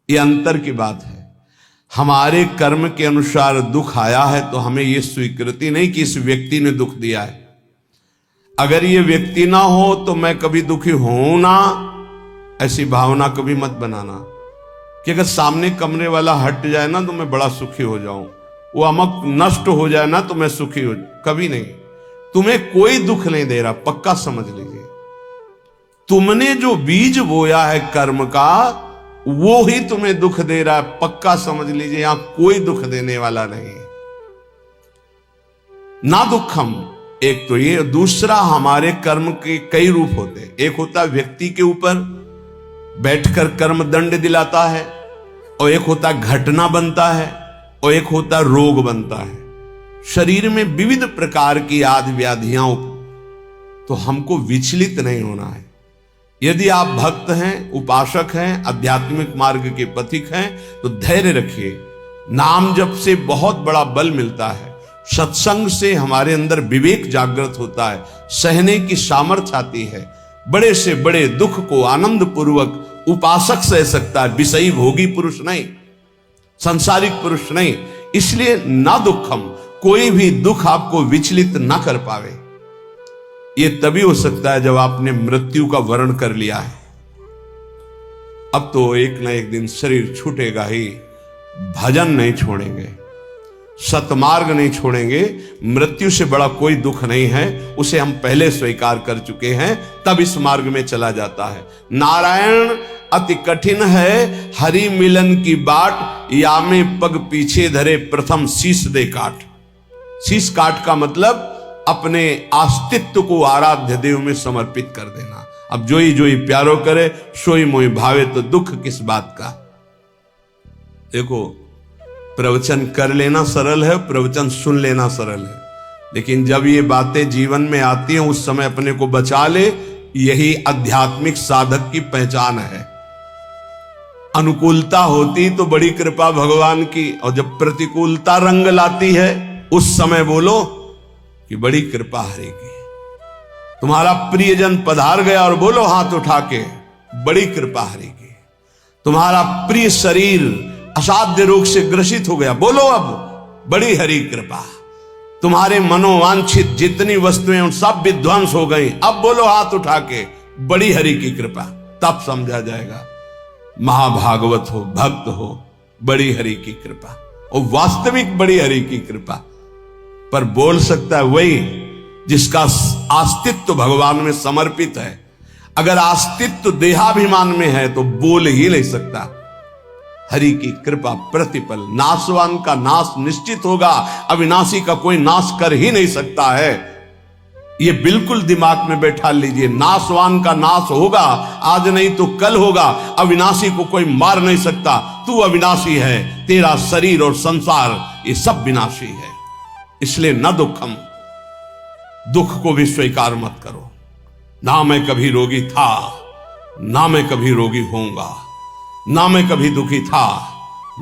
ये अंतर की बात है। हमारे कर्म के अनुसार दुख आया है तो हमें यह स्वीकृति नहीं कि इस व्यक्ति ने दुख दिया है। अगर ये व्यक्ति ना हो तो मैं कभी दुखी हूं ना, ऐसी भावना कभी मत बनाना कि अगर सामने कमरे वाला हट जाए ना तो मैं बड़ा सुखी हो जाऊं, वो अमक नष्ट हो जाए ना तो मैं सुखी हो, कभी नहीं। तुम्हें कोई दुख नहीं दे रहा, पक्का समझ लीजिए। तुमने जो बीज बोया है कर्म का वो ही तुम्हें दुख दे रहा है, पक्का समझ लीजिए। यहां कोई दुख देने वाला नहीं। ना दुखम, एक तो ये, दूसरा हमारे कर्म के कई रूप होते हैं। एक होता है व्यक्ति के ऊपर बैठकर कर्म दंड दिलाता है, और एक होता है घटना बनता है, और एक होता है रोग बनता है। शरीर में विविध प्रकार की आदि व्याधियां, तो हमको विचलित नहीं होना है। यदि आप भक्त हैं, उपासक हैं, आध्यात्मिक मार्ग के पथिक हैं तो धैर्य रखिए। नाम जप से बहुत बड़ा बल मिलता है। सत्संग से हमारे अंदर विवेक जागृत होता है, सहने की सामर्थ्य आती है। बड़े से बड़े दुख को आनंद पूर्वक उपासक सह सकता है, विषयी भोगी पुरुष नहीं, संसारिक पुरुष नहीं। इसलिए ना दुखम, कोई भी दुख आपको विचलित ना कर पावे। ये तभी हो सकता है जब आपने मृत्यु का वर्ण कर लिया है। अब तो एक ना एक दिन शरीर छूटेगा ही, भजन नहीं छोड़ेंगे, सतमार्ग नहीं छोड़ेंगे। मृत्यु से बड़ा कोई दुख नहीं है, उसे हम पहले स्वीकार कर चुके हैं, तब इस मार्ग में चला जाता है। नारायण अति कठिन है, हरि मिलन की बाट, या में पग पीछे धरे प्रथम शीश दे काट। शीश काट का मतलब अपने अस्तित्व को आराध्य देव में समर्पित कर देना। अब जोई जोई प्यारो करे, सोई मोई भावे, तो दुख किस बात का। देखो, प्रवचन कर लेना सरल है, प्रवचन सुन लेना सरल है, लेकिन जब ये बातें जीवन में आती हैं उस समय अपने को बचा ले। यही आध्यात्मिक साधक की पहचान है। अनुकूलता होती तो बड़ी कृपा भगवान की, और जब प्रतिकूलता रंग लाती है उस समय बोलो कि बड़ी कृपा हरि की। तुम्हारा प्रियजन पधार गया और बोलो हाथ उठा के, बड़ी कृपा हरि की। तुम्हारा प्रिय शरीर असाध्य रोग से ग्रसित हो गया, बोलो अब बड़ी हरि कृपा। तुम्हारे मनोवांछित जितनी वस्तुएं उन सब विध्वंस हो गई, अब बोलो हाथ उठा के, बड़ी हरि की कृपा। तब समझा जाएगा महाभागवत हो, भक्त हो, बड़ी हरि की कृपा, और वास्तविक बड़ी हरि की कृपा। पर बोल सकता है वही जिसका अस्तित्व भगवान में समर्पित है। अगर अस्तित्व देहाभिमान में है तो बोल ही नहीं सकता। हरि की कृपा प्रतिपल, नाशवान का नाश निश्चित होगा, अविनाशी का कोई नाश कर ही नहीं सकता है। ये बिल्कुल दिमाग में बैठा लीजिए। नाशवान का नाश होगा, आज नहीं तो कल होगा। अविनाशी को कोई मार नहीं सकता। तू अविनाशी है, तेरा शरीर और संसार ये सब विनाशी है। इसलिए न दुखम, दुख को भी स्वीकार मत करो। ना मैं कभी रोगी था, ना मैं कभी रोगी होऊंगा, ना मैं कभी दुखी था,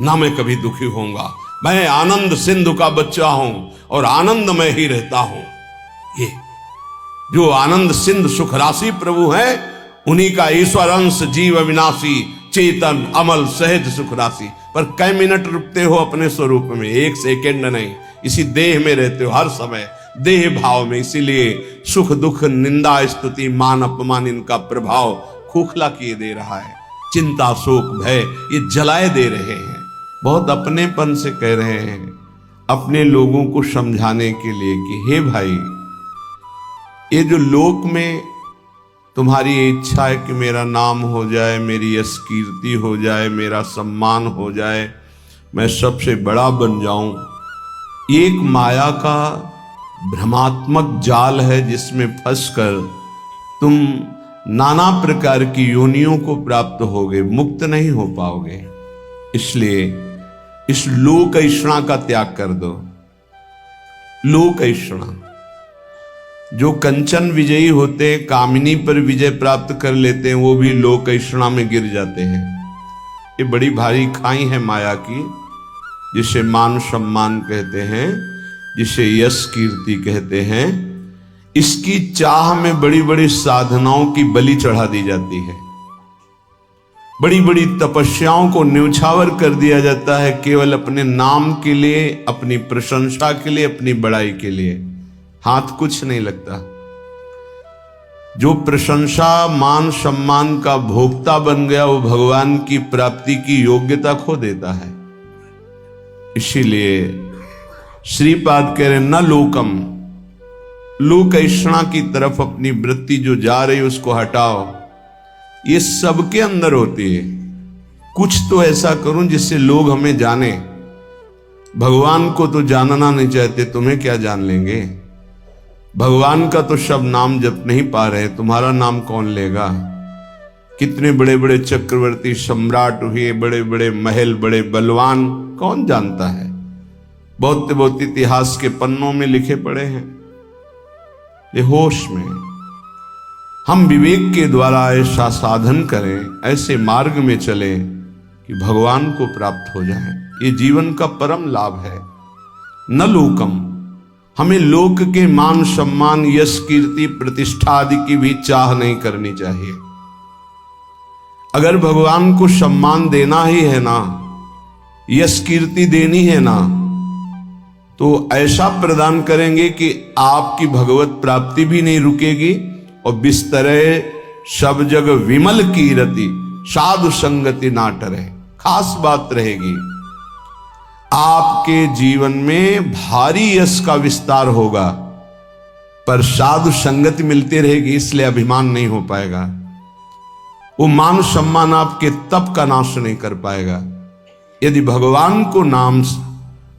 ना मैं कभी दुखी होऊंगा। मैं आनंद सिंधु का बच्चा हूं और आनंद में ही रहता हूं। ये जो आनंद सिंधु सुख राशि प्रभु है, उन्हीं का ईश्वर अंश जीव अविनाशी, चेतन अमल सहज सुख राशि। पर कई मिनट रुकते हो अपने स्वरूप में, एक सेकेंड नहीं। इसी देह में रहते हो हर समय, देह भाव में। इसीलिए सुख दुख निंदा स्तुति मान अपमान इनका प्रभाव खोखला किए दे रहा है। चिंता शोक भय ये जलाए दे रहे हैं। बहुत अपनेपन से कह रहे हैं, अपने लोगों को समझाने के लिए कि हे भाई, ये जो लोक में तुम्हारी इच्छा है कि मेरा नाम हो जाए, मेरी यश कीर्ति हो जाए, मेरा सम्मान हो जाए, मैं सबसे बड़ा बन जाऊं, एक माया का भ्रमात्मक जाल है जिसमें फंसकर तुम नाना प्रकार की योनियों को प्राप्त होगे, मुक्त नहीं हो पाओगे। इसलिए इस लोक ऐषणा का त्याग कर दो। लोक ऐषणा, जो कंचन विजयी होते हैं, कामिनी पर विजय प्राप्त कर लेते हैं, वो भी लोक ऐषणा में गिर जाते हैं। ये बड़ी भारी खाई है माया की, जिसे मान सम्मान कहते हैं, जिसे यश कीर्ति कहते हैं। इसकी चाह में बड़ी बड़ी साधनाओं की बलि चढ़ा दी जाती है। बड़ी बड़ी तपस्याओं को न्यौछावर कर दिया जाता है केवल अपने नाम के लिए, अपनी प्रशंसा के लिए, अपनी बड़ाई के लिए। हाथ कुछ नहीं लगता। जो प्रशंसा मान सम्मान का भोक्ता बन गया वो भगवान की प्राप्ति की योग्यता खो देता है। इसीलिए श्रीपाद कह रहे न लोकम, लोकैषणा की तरफ अपनी वृत्ति जो जा रही है उसको हटाओ। ये सबके अंदर होती है। कुछ तो ऐसा करूं जिससे लोग हमें जाने। भगवान को तो जानना नहीं चाहते, तुम्हें क्या जान लेंगे। भगवान का तो शब्द नाम जप नहीं पा रहे, तुम्हारा नाम कौन लेगा। कितने बड़े बड़े चक्रवर्ती सम्राट हुए, बड़े बड़े महल, बड़े बलवान, कौन जानता है। बहुत बहुत इतिहास के पन्नों में लिखे पड़े हैं। ये होश में हम विवेक के द्वारा ऐसा साधन करें, ऐसे मार्ग में चले कि भगवान को प्राप्त हो जाए। ये जीवन का परम लाभ है। न लोकम, हमें लोक के मान सम्मान, यश, कीर्ति, प्रतिष्ठा आदि की भी चाह नहीं करनी चाहिए। अगर भगवान को सम्मान देना ही है ना, यश कीर्ति देनी है ना, तो ऐसा प्रदान करेंगे कि आपकी भगवत प्राप्ति भी नहीं रुकेगी और बिस्तरे सब जग विमल कीरति, साधु संगति ना टरे। खास बात रहेगी, आपके जीवन में भारी यश का विस्तार होगा पर साधु संगति मिलती रहेगी, इसलिए अभिमान नहीं हो पाएगा। वो मान सम्मान आपके तप का नाश नहीं कर पाएगा। यदि भगवान को नाम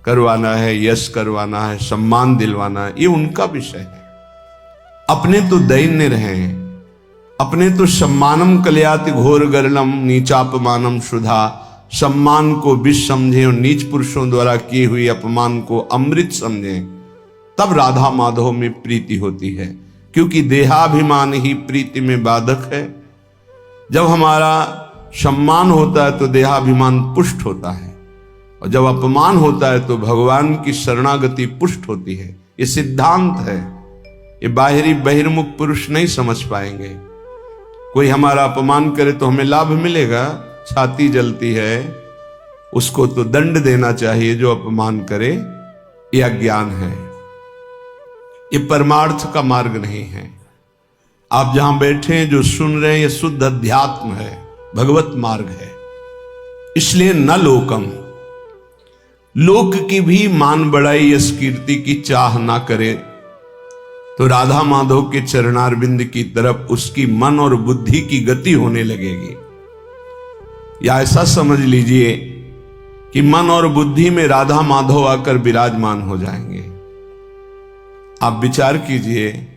करवाना है, यश करवाना है, सम्मान दिलवाना है, ये उनका विषय है। अपने तो दैन्य रहे, अपने तो सम्मानम कल्याति घोर गरलम नीचापमानम शुधा, सम्मान को विष समझे और नीच पुरुषों द्वारा किए हुए अपमान को अमृत समझे, तब राधा माधव में प्रीति होती है। क्योंकि देहाभिमान ही प्रीति में बाधक है। जब हमारा सम्मान होता है तो देहाभिमान पुष्ट होता है, और जब अपमान होता है तो भगवान की शरणागति पुष्ट होती है। ये सिद्धांत है, ये बाहरी बहिर्मुख पुरुष नहीं समझ पाएंगे। कोई हमारा अपमान करे तो हमें लाभ मिलेगा, छाती जलती है, उसको तो दंड देना चाहिए जो अपमान करे, यह अज्ञान है। ये परमार्थ का मार्ग नहीं है। आप जहां बैठे हैं, जो सुन रहे हैं, ये शुद्ध अध्यात्म है, भगवत मार्ग है। इसलिए न लोकम, लोक की भी मान बढ़ाई, यश कीर्ति की चाह ना करे तो राधा माधव के चरणारविंद की तरफ उसकी मन और बुद्धि की गति होने लगेगी। या ऐसा समझ लीजिए कि मन और बुद्धि में राधा माधव आकर विराजमान हो जाएंगे। आप विचार कीजिए,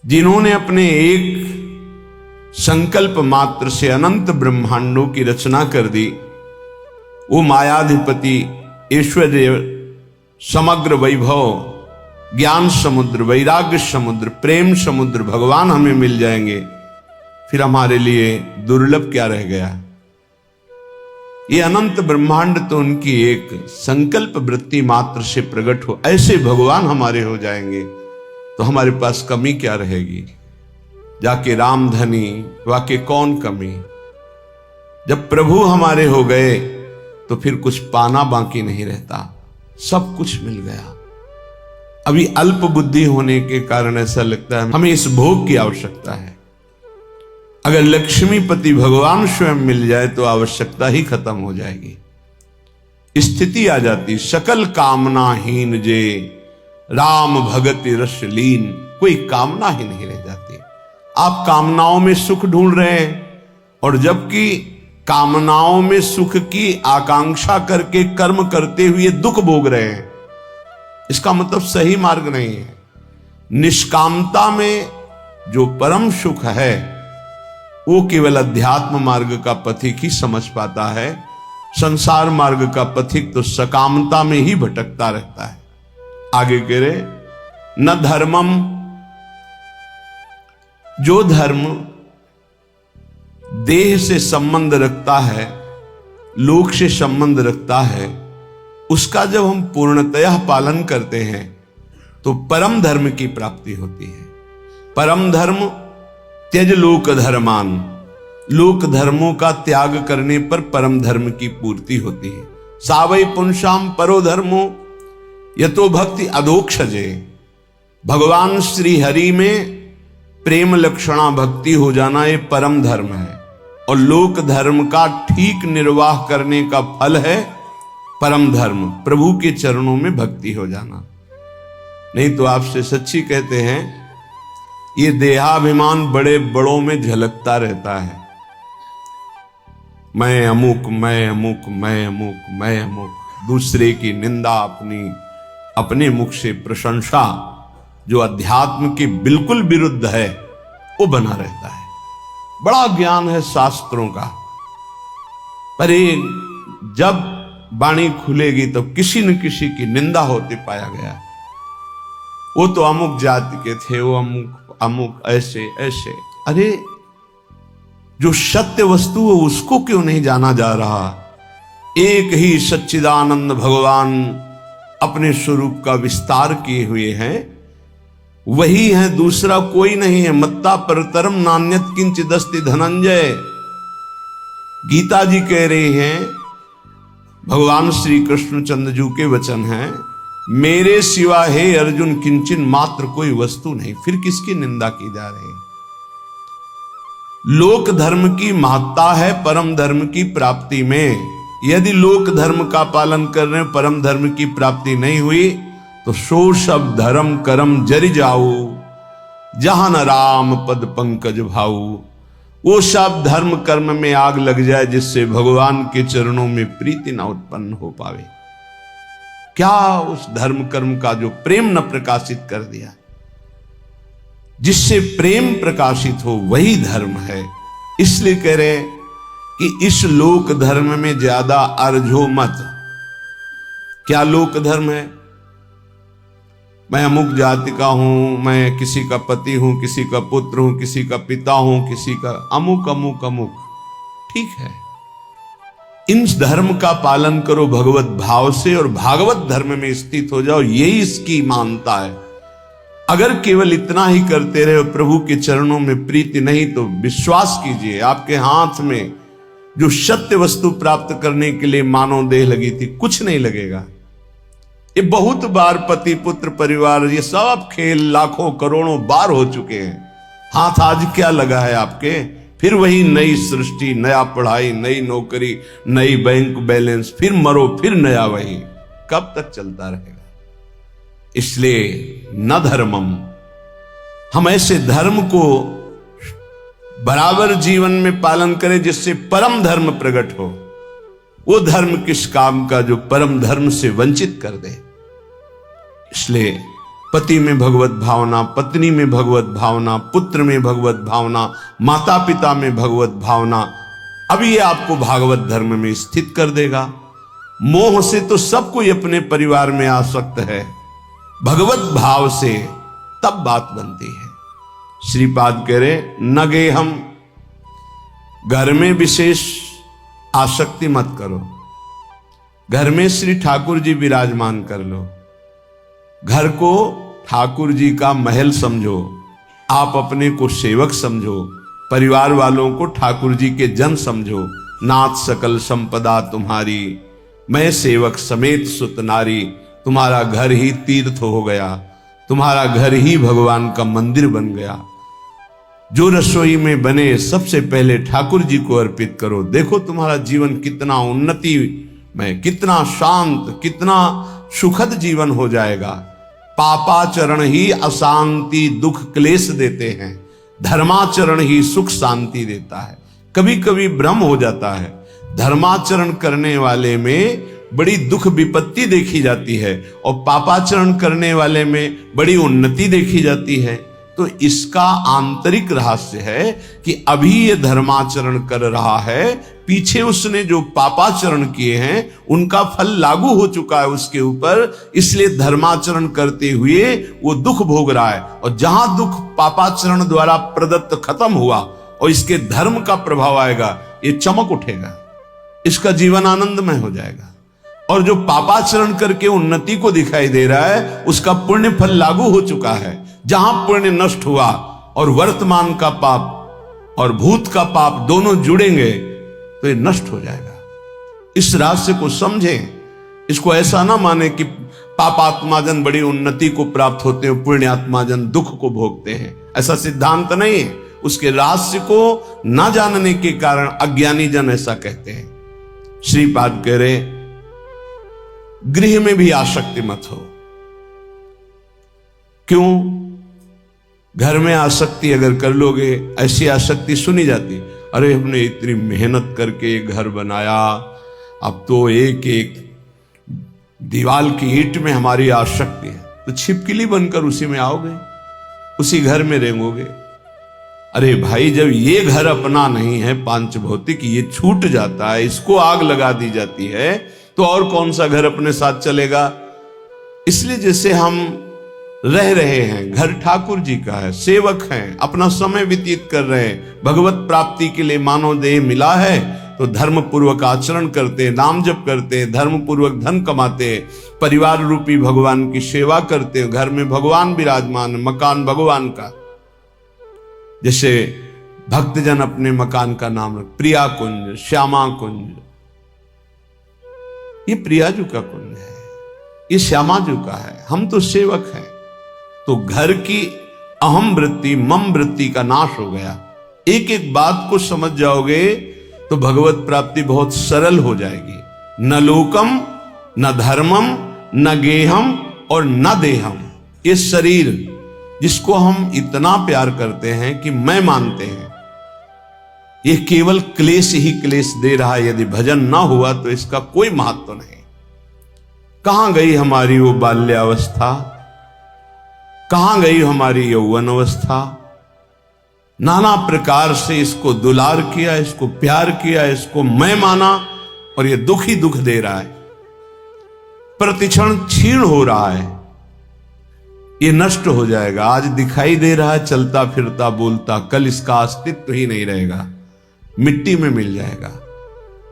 जिन्होंने अपने एक संकल्प मात्र से अनंत ब्रह्मांडों की रचना कर दी, वो मायाधिपति, ऐश्वर्य, समग्र वैभव, ज्ञान समुद्र, वैराग्य समुद्र, प्रेम समुद्र भगवान हमें मिल जाएंगे, फिर हमारे लिए दुर्लभ क्या रह गया। ये अनंत ब्रह्मांड तो उनकी एक संकल्प वृत्ति मात्र से प्रकट हो, ऐसे भगवान हमारे हो जाएंगे तो हमारे पास कमी क्या रहेगी। जाके रामधनी वाके कौन कमी। जब प्रभु हमारे हो गए तो फिर कुछ पाना बाकी नहीं रहता, सब कुछ मिल गया। अभी अल्प बुद्धि होने के कारण ऐसा लगता है हमें इस भोग की आवश्यकता है। अगर लक्ष्मीपति भगवान स्वयं मिल जाए तो आवश्यकता ही खत्म हो जाएगी। स्थिति आ जाती, सकल कामनाहीन जे राम भगति रस लीन, कोई कामना ही नहीं रह जाती। आप कामनाओं में सुख ढूंढ रहे हैं और जबकि कामनाओं में सुख की आकांक्षा करके कर्म करते हुए दुख भोग रहे हैं, इसका मतलब सही मार्ग नहीं है। निष्कामता में जो परम सुख है वो केवल अध्यात्म मार्ग का पथिक ही समझ पाता है। संसार मार्ग का पथिक तो सकामता में ही भटकता रहता है। आगे कह रहे, न धर्मम, जो धर्म देह से संबंध रखता है, लोक से संबंध रखता है, उसका जब हम पूर्णतया पालन करते हैं तो परम धर्म की प्राप्ति होती है। परम धर्म त्यज लोक धर्मान, लोक धर्मों का त्याग करने पर परम धर्म की पूर्ति होती है। सावै पुंसाम परो धर्मो यतो भक्ति अधोक्षजे। भगवान श्री हरि में प्रेम लक्षणा भक्ति हो जाना ये परम धर्म है, और लोक धर्म का ठीक निर्वाह करने का फल है परम धर्म, प्रभु के चरणों में भक्ति हो जाना। नहीं तो आपसे सच्ची कहते हैं, ये देहाभिमान बड़े बड़ों में झलकता रहता है। मैं अमुक, मैं अमुक, मैं अमुक, मैं अमुक, दूसरे की निंदा, अपने मुख से प्रशंसा, जो अध्यात्म के बिल्कुल विरुद्ध है, वो बना रहता है। बड़ा ज्ञान है शास्त्रों का, पर जब वाणी खुलेगी तो किसी न किसी की निंदा होते पाया गया। वो तो अमुक जाति के थे, वो अमुक अमुक ऐसे ऐसे। अरे जो सत्य वस्तु है उसको क्यों नहीं जाना जा रहा? एक ही सच्चिदानंद भगवान अपने स्वरूप का विस्तार किए हुए हैं, वही है, दूसरा कोई नहीं है। मत्ता परतरम नान्यत किंचित् अस्ति धनंजय। गीता जी कह रहे हैं, भगवान श्री कृष्णचंद्र जी के वचन हैं, मेरे सिवा हे अर्जुन किंचन मात्र कोई वस्तु नहीं। फिर किसकी निंदा की जा रही है? लोक धर्म की महत्ता है परम धर्म की प्राप्ति में। यदि लोक धर्म का पालन कर रहे, परम धर्म की प्राप्ति नहीं हुई, तो सो सब धर्म करम जरि जाऊ, जहां न राम पद पंकज भाऊ। वो सब धर्म कर्म में आग लग जाए जिससे भगवान के चरणों में प्रीति न उत्पन्न हो पावे। क्या उस धर्म कर्म का जो प्रेम न प्रकाशित कर दिया? जिससे प्रेम प्रकाशित हो वही धर्म है। इसलिए कह रहे कि इस लोक धर्म में ज्यादा अर्झो मत। क्या लोक धर्म है? मैं अमुक जाति का हूं, मैं किसी का पति हूं, किसी का पुत्र हूं, किसी का पिता हूं, किसी का अमुक अमुक अमुक। ठीक है, इन धर्म का पालन करो भगवत भाव से और भागवत धर्म में स्थित हो जाओ, यही इसकी मानता है। अगर केवल इतना ही करते रहे और प्रभु के चरणों में प्रीति नहीं, तो विश्वास कीजिए आपके हाथ में जो सत्य वस्तु प्राप्त करने के लिए मानव देह लगी थी, कुछ नहीं लगेगा। ये बहुत बार पति पुत्र परिवार ये सब खेल लाखों करोड़ों बार हो चुके हैं। हाथ आज क्या लगा है आपके? फिर वही नई सृष्टि, नया पढ़ाई, नई नौकरी, नई बैंक बैलेंस, फिर मरो फिर नया वही। कब तक चलता रहेगा? इसलिए न धर्मम, हम ऐसे धर्म को बराबर जीवन में पालन करें जिससे परम धर्म प्रकट हो। वो धर्म किस काम का जो परम धर्म से वंचित कर दे। इसलिए पति में भगवत भावना, पत्नी में भगवत भावना, पुत्र में भगवत भावना, माता पिता में भगवत भावना, अब ये आपको भागवत धर्म में स्थित कर देगा। मोह से तो सब कोई अपने परिवार में आसक्त है, भगवत भाव से तब बात बनती है। श्रीपाद कह रहे, न गे हम, घर में विशेष आसक्ति मत करो। घर में श्री ठाकुर जी विराजमान कर लो, घर को ठाकुर जी का महल समझो, आप अपने को सेवक समझो, परिवार वालों को ठाकुर जी के जन समझो। नाथ सकल संपदा तुम्हारी, मैं सेवक समेत सुत नारी। तुम्हारा घर ही तीर्थ हो गया, तुम्हारा घर ही भगवान का मंदिर बन गया। जो रसोई में बने सबसे पहले ठाकुर जी को अर्पित करो। देखो तुम्हारा जीवन कितना उन्नति में, कितना शांत, कितना सुखद जीवन हो जाएगा। पापाचरण ही अशांति दुख क्लेश देते हैं, धर्माचरण ही सुख शांति देता है। कभी कभी भ्रम हो जाता है, धर्माचरण करने वाले में बड़ी दुख विपत्ति देखी जाती है और पापाचरण करने वाले में बड़ी उन्नति देखी जाती है। तो इसका आंतरिक रहस्य है कि अभी ये धर्माचरण कर रहा है, पीछे उसने जो पापाचरण किए हैं उनका फल लागू हो चुका है उसके ऊपर, इसलिए धर्माचरण करते हुए वो दुख भोग रहा है। और जहां दुख पापाचरण द्वारा प्रदत्त खत्म हुआ और इसके धर्म का प्रभाव आएगा, ये चमक उठेगा, इसका जीवन आनंदमय हो जाएगा। और जो पापाचरण करके उन्नति को दिखाई दे रहा है, उसका पुण्य फल लागू हो चुका है। जहां पुण्य नष्ट हुआ और वर्तमान का पाप और भूत का पाप दोनों जुड़ेंगे तो ये नष्ट हो जाएगा। इस रहस्य को समझें। इसको ऐसा ना माने कि पापात्माजन बड़ी उन्नति को प्राप्त होते हैं, पुण्यात्माजन दुख को भोगते हैं, ऐसा सिद्धांत नहीं है। उसके रहस्य को ना जानने के कारण अज्ञानी जन ऐसा कहते हैं। श्रीपाद कह रहे गृह में भी आसक्ति मत हो। क्यों? घर में आसक्ति अगर कर लोगे, ऐसी आसक्ति सुनी जाती, अरे हमने इतनी मेहनत करके घर बनाया, अब तो एक एक दीवाल की ईंट में हमारी आसक्ति है, तो छिपकली बनकर उसी में आओगे, उसी घर में रेंगोगे। अरे भाई, जब ये घर अपना नहीं है, पांच भौतिक, ये छूट जाता है, इसको आग लगा दी जाती है, तो और कौन सा घर अपने साथ चलेगा? इसलिए जैसे हम रह रहे हैं, घर ठाकुर जी का है, सेवक हैं, अपना समय व्यतीत कर रहे हैं, भगवत प्राप्ति के लिए मानव देह मिला है, तो धर्म पूर्वक आचरण करते, नाम जप करते, धर्म पूर्वक धन कमाते, परिवार रूपी भगवान की सेवा करते, घर में भगवान विराजमान, मकान भगवान का। जैसे भक्तजन अपने मकान का नाम रख, प्रिया कुंज, श्यामा कुंज, ये प्रियाजू का कुंज है, ये श्यामाजू का है, हम तो सेवक हैं। तो घर की अहम वृत्ति, मम वृत्ति का नाश हो गया। एक एक बात को समझ जाओगे तो भगवत प्राप्ति बहुत सरल हो जाएगी। न लोकम, न धर्मम, न गेहम और न देहम। ये शरीर जिसको हम इतना प्यार करते हैं कि मैं मानते हैं, ये केवल क्लेश ही क्लेश दे रहा है। यदि भजन ना हुआ तो इसका कोई महत्व नहीं। कहां गई हमारी वो बाल्यावस्था, कहां गई हमारी यौवन अवस्था? नाना प्रकार से इसको दुलार किया, इसको प्यार किया, इसको मैं माना, और ये दुख ही दुख दे रहा है, प्रतिक्षण क्षीण हो रहा है, ये नष्ट हो जाएगा। आज दिखाई दे रहा है चलता फिरता बोलता, कल इसका अस्तित्व ही नहीं रहेगा, मिट्टी में मिल जाएगा।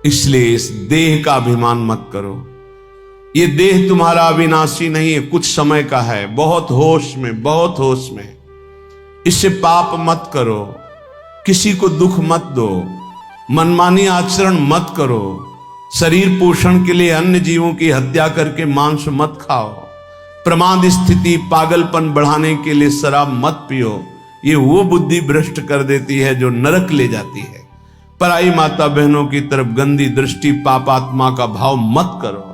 इसलिए इस देह का अभिमान मत करो। ये देह तुम्हारा अविनाशी नहीं है, कुछ समय का है। बहुत होश में, बहुत होश में। इससे पाप मत करो, किसी को दुख मत दो, मनमानी आचरण मत करो, शरीर पोषण के लिए अन्य जीवों की हत्या करके मांस मत खाओ, प्रमाद स्थिति पागलपन बढ़ाने के लिए शराब मत पियो। ये वो बुद्धि भ्रष्ट कर देती है जो नरक ले जाती है। पराई माता बहनों की तरफ गंदी दृष्टि, पापात्मा का भाव मत करो।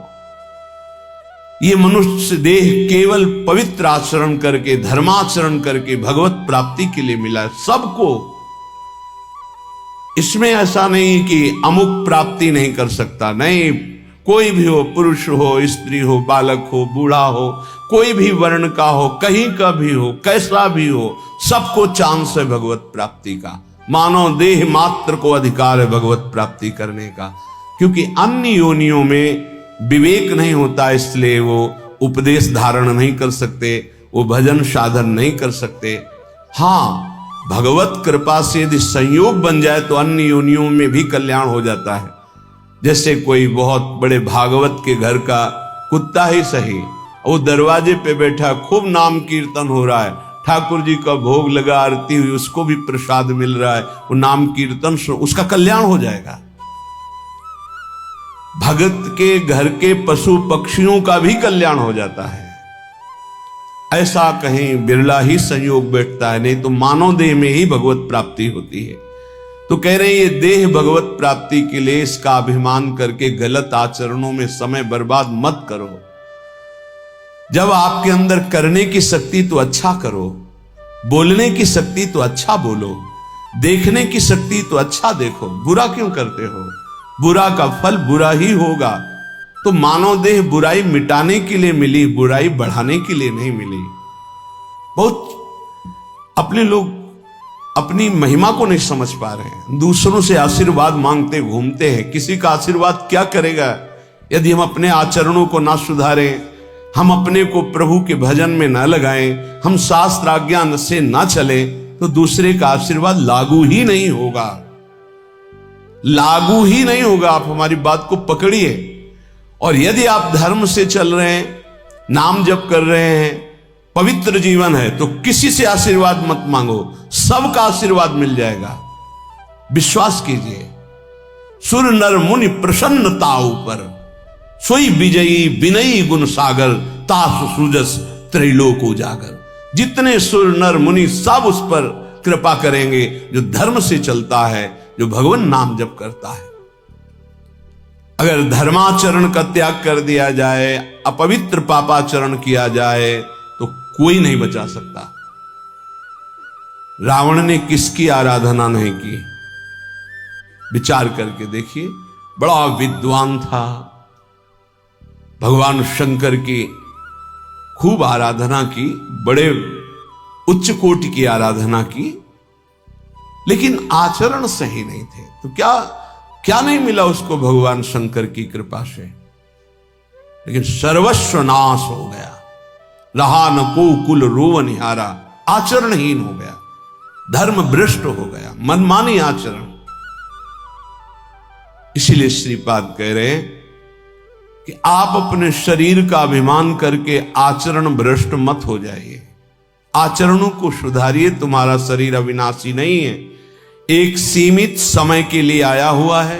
ये मनुष्य देह केवल पवित्र आचरण करके, धर्माचरण करके भगवत प्राप्ति के लिए मिला है सबको। इसमें ऐसा नहीं कि अमुक प्राप्ति नहीं कर सकता, नहीं। कोई भी हो, पुरुष हो, स्त्री हो, बालक हो, बूढ़ा हो, कोई भी वर्ण का हो, कहीं का भी हो, कैसा भी हो, सबको चांस है भगवत प्राप्ति का। मानव देह मात्र को अधिकार है भगवत प्राप्ति करने का, क्योंकि अन्य योनियों में विवेक नहीं होता, इसलिए वो उपदेश धारण नहीं कर सकते, वो भजन साधन नहीं कर सकते। हाँ, भगवत कृपा से यदि संयोग बन जाए तो अन्य योनियों में भी कल्याण हो जाता है। जैसे कोई बहुत बड़े भागवत के घर का कुत्ता ही सही, वो दरवाजे पे बैठा, खूब नाम कीर्तन हो रहा है, ठाकुर जी का भोग लगा, आरती हुई, उसको भी प्रसाद मिल रहा है, वो नाम कीर्तन सुन, उसका कल्याण हो जाएगा। भगत के घर के पशु पक्षियों का भी कल्याण हो जाता है। ऐसा कहीं बिरला ही संयोग बैठता है, नहीं तो मानव देह में ही भगवत प्राप्ति होती है। तो कह रहे हैं ये देह भगवत प्राप्ति के लिए इसका अभिमान करके गलत आचरणों में समय बर्बाद मत करो। जब आपके अंदर करने की शक्ति तो अच्छा करो, बोलने की शक्ति तो अच्छा बोलो, देखने की शक्ति तो अच्छा देखो। बुरा क्यों करते हो? बुरा का फल बुरा ही होगा। तो मानव देह बुराई मिटाने के लिए मिली, बुराई बढ़ाने के लिए नहीं मिली। बहुत अपने लोग अपनी महिमा को नहीं समझ पा रहे हैं, दूसरों से आशीर्वाद मांगते घूमते हैं। किसी का आशीर्वाद क्या करेगा यदि हम अपने आचरणों को ना सुधारें, हम अपने को प्रभु के भजन में ना लगाएं, हम शास्त्र आज्ञा से ना चले, तो दूसरे का आशीर्वाद लागू ही नहीं होगा, लागू ही नहीं होगा। आप हमारी बात को पकड़िए। और यदि आप धर्म से चल रहे हैं, नाम जप कर रहे हैं, पवित्र जीवन है, तो किसी से आशीर्वाद मत मांगो, सबका आशीर्वाद मिल जाएगा। विश्वास कीजिए, सुर नर मुनि प्रसन्नता ऊपर, सोई विजयी विनयी गुण सागर, तासु सूजस त्रैलोक उजागर। जितने सुर नर मुनि सब उस पर कृपा करेंगे जो धर्म से चलता है, जो भगवान नाम जप करता है। अगर धर्माचरण का त्याग कर दिया जाए, अपवित्र पापाचरण किया जाए, तो कोई नहीं बचा सकता। रावण ने किसकी आराधना नहीं की? विचार करके देखिए, बड़ा विद्वान था, भगवान शंकर की खूब आराधना की, बड़े उच्च कोटि की आराधना की, लेकिन आचरण सही नहीं थे। तो क्या नहीं मिला उसको भगवान शंकर की कृपा से? लेकिन सर्वस्व नाश हो गया, रहा न को कुल रोव निहारा, आचरणहीन हो गया, धर्म भ्रष्ट हो गया, मनमानी आचरण। इसीलिए श्रीपाद कह रहे हैं कि आप अपने शरीर का अभिमान करके आचरण भ्रष्ट मत हो जाइए, आचरणों को सुधारिए। तुम्हारा शरीर अविनाशी नहीं है, एक सीमित समय के लिए आया हुआ है,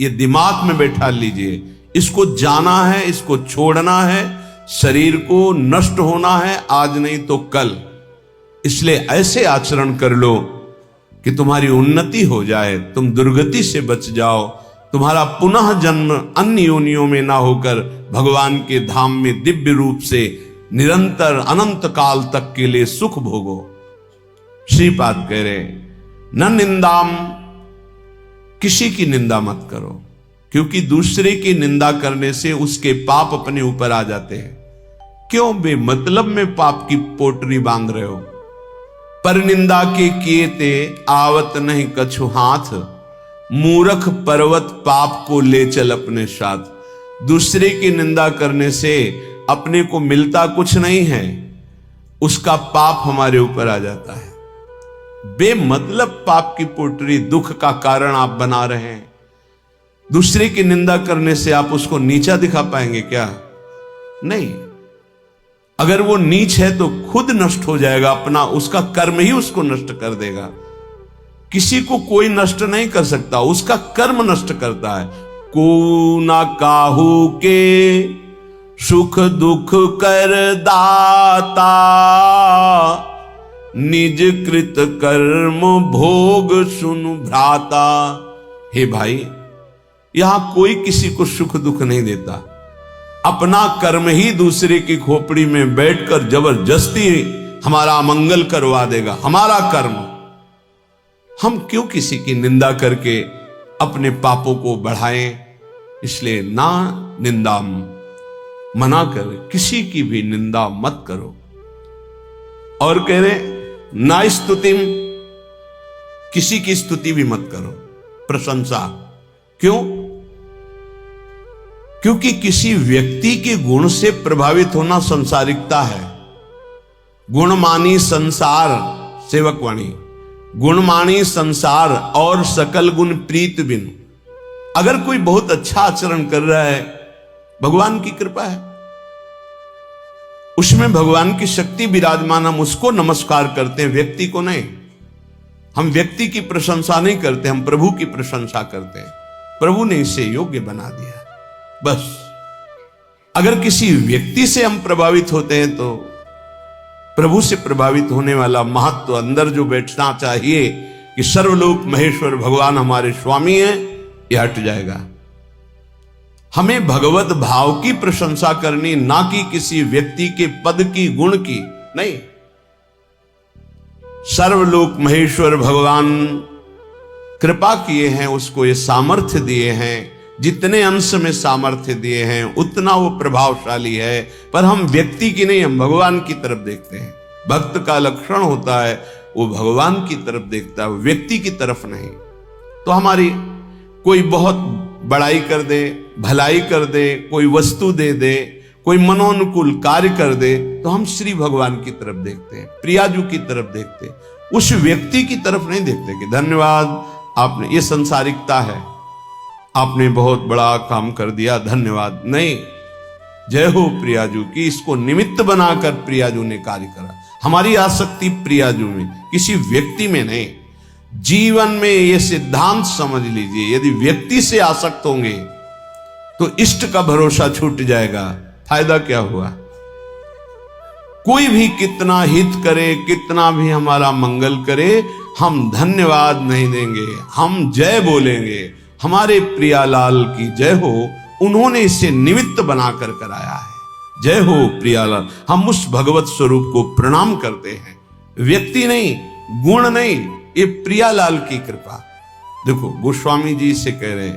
ये दिमाग में बैठा लीजिए। इसको जाना है, इसको छोड़ना है, शरीर को नष्ट होना है, आज नहीं तो कल। इसलिए ऐसे आचरण कर लो कि तुम्हारी उन्नति हो जाए, तुम दुर्गति से बच जाओ, तुम्हारा पुनः जन्म अन्य योनियों में ना होकर भगवान के धाम में दिव्य रूप से निरंतर अनंत काल तक के लिए सुख भोगो। श्रीपाद कह रहे, न निंदाम, किसी की निंदा मत करो, क्योंकि दूसरे की निंदा करने से उसके पाप अपने ऊपर आ जाते हैं। क्यों बेमतलब में पाप की पोटरी बांध रहे हो? पर निंदा के किए ते आवत नहीं कछु हाथ, मूर्ख पर्वत पाप को ले चल अपने साथ। दूसरे की निंदा करने से अपने को मिलता कुछ नहीं है, उसका पाप हमारे ऊपर आ जाता है। बेमतलब पाप की पोटरी, दुख का कारण आप बना रहे हैं। दूसरे की निंदा करने से आप उसको नीचा दिखा पाएंगे क्या? नहीं। अगर वो नीच है तो खुद नष्ट हो जाएगा, अपना उसका कर्म ही उसको नष्ट कर देगा। किसी को कोई नष्ट नहीं कर सकता, उसका कर्म नष्ट करता है। को ना काहू के सुख दुख कर दाता, निज कृत कर्म भोग सुन भ्राता। हे भाई, यहां कोई किसी को सुख दुख नहीं देता, अपना कर्म ही दूसरे की खोपड़ी में बैठकर जबरदस्ती हमारा अमंगल करवा देगा। हमारा कर्म, हम क्यों किसी की निंदा करके अपने पापों को बढ़ाएं? इसलिए ना निंदा, मना कर, किसी की भी निंदा मत करो। और कह रहे ना स्तुतिम, किसी की स्तुति भी मत करो, प्रशंसा। क्यों? क्योंकि किसी व्यक्ति के गुण से प्रभावित होना संसारिकता है। गुणमानी संसार, सेवकवाणी, गुणमानी संसार और सकल गुण प्रीत बिन। अगर कोई बहुत अच्छा आचरण कर रहा है, भगवान की कृपा है, उसमें भगवान की शक्ति विराजमान, हम उसको नमस्कार करते हैं, व्यक्ति को नहीं। हम व्यक्ति की प्रशंसा नहीं करते, हम प्रभु की प्रशंसा करते हैं। प्रभु ने इसे योग्य बना दिया, बस। अगर किसी व्यक्ति से हम प्रभावित होते हैं तो प्रभु से प्रभावित होने वाला महत्व अंदर जो बैठना चाहिए कि सर्वलोक महेश्वर भगवान हमारे स्वामी हैं, यह हट जाएगा। हमें भगवत भाव की प्रशंसा करनी, ना कि किसी व्यक्ति के पद की, गुण की नहीं। सर्वलोक महेश्वर भगवान कृपा किए हैं, उसको ये सामर्थ्य दिए हैं, जितने अंश में सामर्थ्य दिए हैं उतना वो प्रभावशाली है। पर हम व्यक्ति की नहीं, हम भगवान की तरफ देखते हैं। भक्त का लक्षण होता है वो भगवान की तरफ देखता है, व्यक्ति की तरफ नहीं। तो हमारी कोई बहुत बड़ाई कर दे, भलाई कर दे, कोई वस्तु दे दे, कोई मनोनुकूल कार्य कर दे, तो हम श्री भगवान की तरफ देखते हैं, प्रियाजू की तरफ देखते हैं, उस व्यक्ति की तरफ नहीं देखते कि धन्यवाद आपने, ये संसारिकता है, आपने बहुत बड़ा काम कर दिया, धन्यवाद। नहीं, जय हो प्रियाजू की, इसको निमित्त बनाकर प्रियाजू ने कार्य करा। हमारी आसक्ति प्रियाजू में, किसी व्यक्ति में नहीं। जीवन में ये सिद्धांत समझ लीजिए, यदि व्यक्ति से आसक्त होंगे तो इष्ट का भरोसा छूट जाएगा। फायदा क्या हुआ? कोई भी कितना हित करे, कितना भी हमारा मंगल करे, हम धन्यवाद नहीं देंगे, हम जय बोलेंगे, हमारे प्रियालाल की जय हो, उन्होंने इसे निमित्त बनाकर कराया है, जय हो प्रियालाल। हम उस भगवत स्वरूप को प्रणाम करते हैं, व्यक्ति नहीं, गुण नहीं, ये प्रियालाल की कृपा। देखो गोस्वामी जी से कह रहे हैं,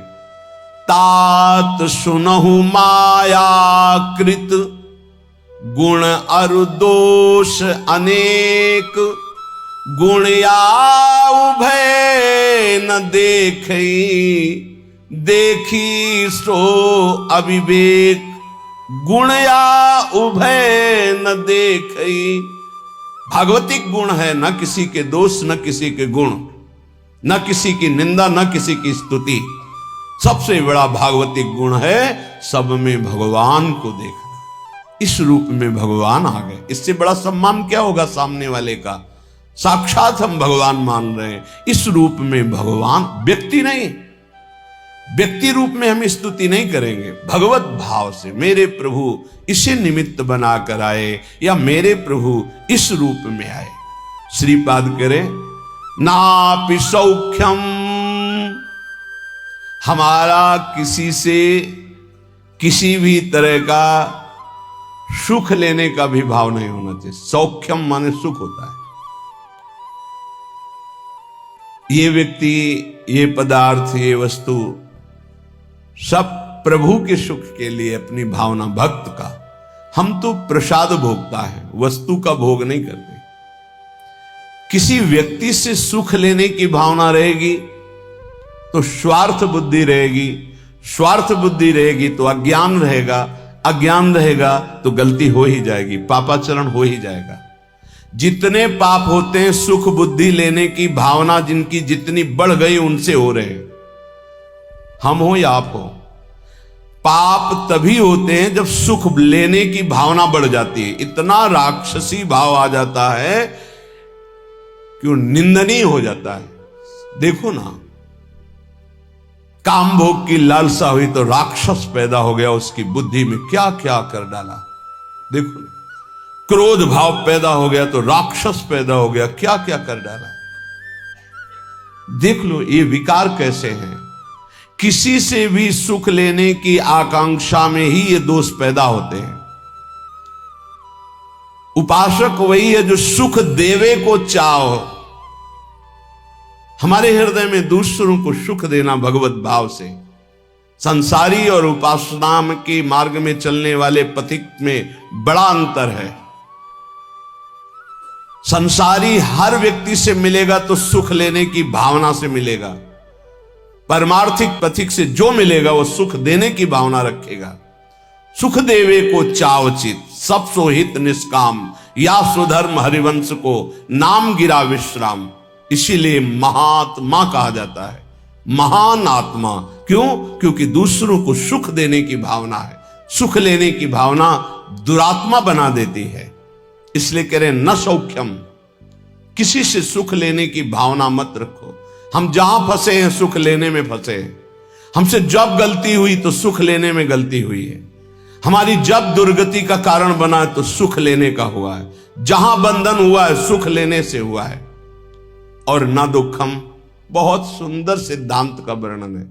तात सुनहु माया कृत गुण अरु दोष अनेक, गुण या उभय न देखई, देखी सो अविवेक, गुण या उभय न देखई। भागवतिक गुण है, न किसी के दोष, न किसी के गुण, न किसी की निंदा, न किसी की स्तुति। सबसे बड़ा भागवतिक गुण है सब में भगवान को देखना। इस रूप में भगवान आ गए, इससे बड़ा सम्मान क्या होगा सामने वाले का? साक्षात हम भगवान मान रहे हैं, इस रूप में भगवान, व्यक्ति नहीं, व्यक्ति रूप में हम स्तुति नहीं करेंगे, भगवत भाव से मेरे प्रभु इसे निमित्त बनाकर आए, या मेरे प्रभु इस रूप में आए। श्रीपाद करें, नापि सौख्यम, हमारा किसी से किसी भी तरह का सुख लेने का भी भाव नहीं होना चाहिए। सौख्यम माने सुख होता है। ये व्यक्ति, ये पदार्थ, ये वस्तु सब प्रभु के सुख के लिए अपनी भावना, भक्त का। हम तो प्रसाद भोगता है, वस्तु का भोग नहीं करते। किसी व्यक्ति से सुख लेने की भावना रहेगी तो स्वार्थ बुद्धि रहेगी, स्वार्थ बुद्धि रहेगी तो अज्ञान रहेगा, अज्ञान रहेगा तो गलती हो ही जाएगी, पापाचरण हो ही जाएगा। जितने पाप होते हैं सुख बुद्धि लेने की भावना जिनकी जितनी बढ़ गई उनसे हो रहे हैं, हम हो या आप हो। पाप तभी होते हैं जब सुख लेने की भावना बढ़ जाती है, इतना राक्षसी भाव आ जाता है कि वो निंदनीय हो जाता है। देखो ना, काम भोग की लालसा हुई तो राक्षस पैदा हो गया उसकी बुद्धि में, क्या क्या कर डाला। देखो ना, क्रोध भाव पैदा हो गया तो राक्षस पैदा हो गया, क्या क्या कर डाला। देख लो ये विकार कैसे हैं। किसी से भी सुख लेने की आकांक्षा में ही ये दोष पैदा होते हैं। उपासक वही है जो सुख देवे को चाहो। हमारे हृदय में दूसरों को सुख देना भगवत भाव से। संसारी और उपासना के मार्ग में चलने वाले पथिक में बड़ा अंतर है। संसारी हर व्यक्ति से मिलेगा तो सुख लेने की भावना से मिलेगा, परमार्थिक पथिक से जो मिलेगा वो सुख देने की भावना रखेगा। सुख देवे को चावचित, सब सोहित निष्काम, या सुधर्म हरिवंश को नाम गिरा विश्राम। इसीलिए महात्मा कहा जाता है, महान आत्मा। क्यों? क्योंकि दूसरों को सुख देने की भावना है। सुख लेने की भावना दुरात्मा बना देती है। इसलिए कह रहे न सौख्यम, किसी से सुख लेने की भावना मत रखो। हम जहां फंसे हैं सुख लेने में फंसे हैं। हमसे जब गलती हुई तो सुख लेने में गलती हुई है। हमारी जब दुर्गति का कारण बना है तो सुख लेने का हुआ है। जहां बंधन हुआ है सुख लेने से हुआ है। और न दुखम, बहुत सुंदर सिद्धांत का वर्णन है।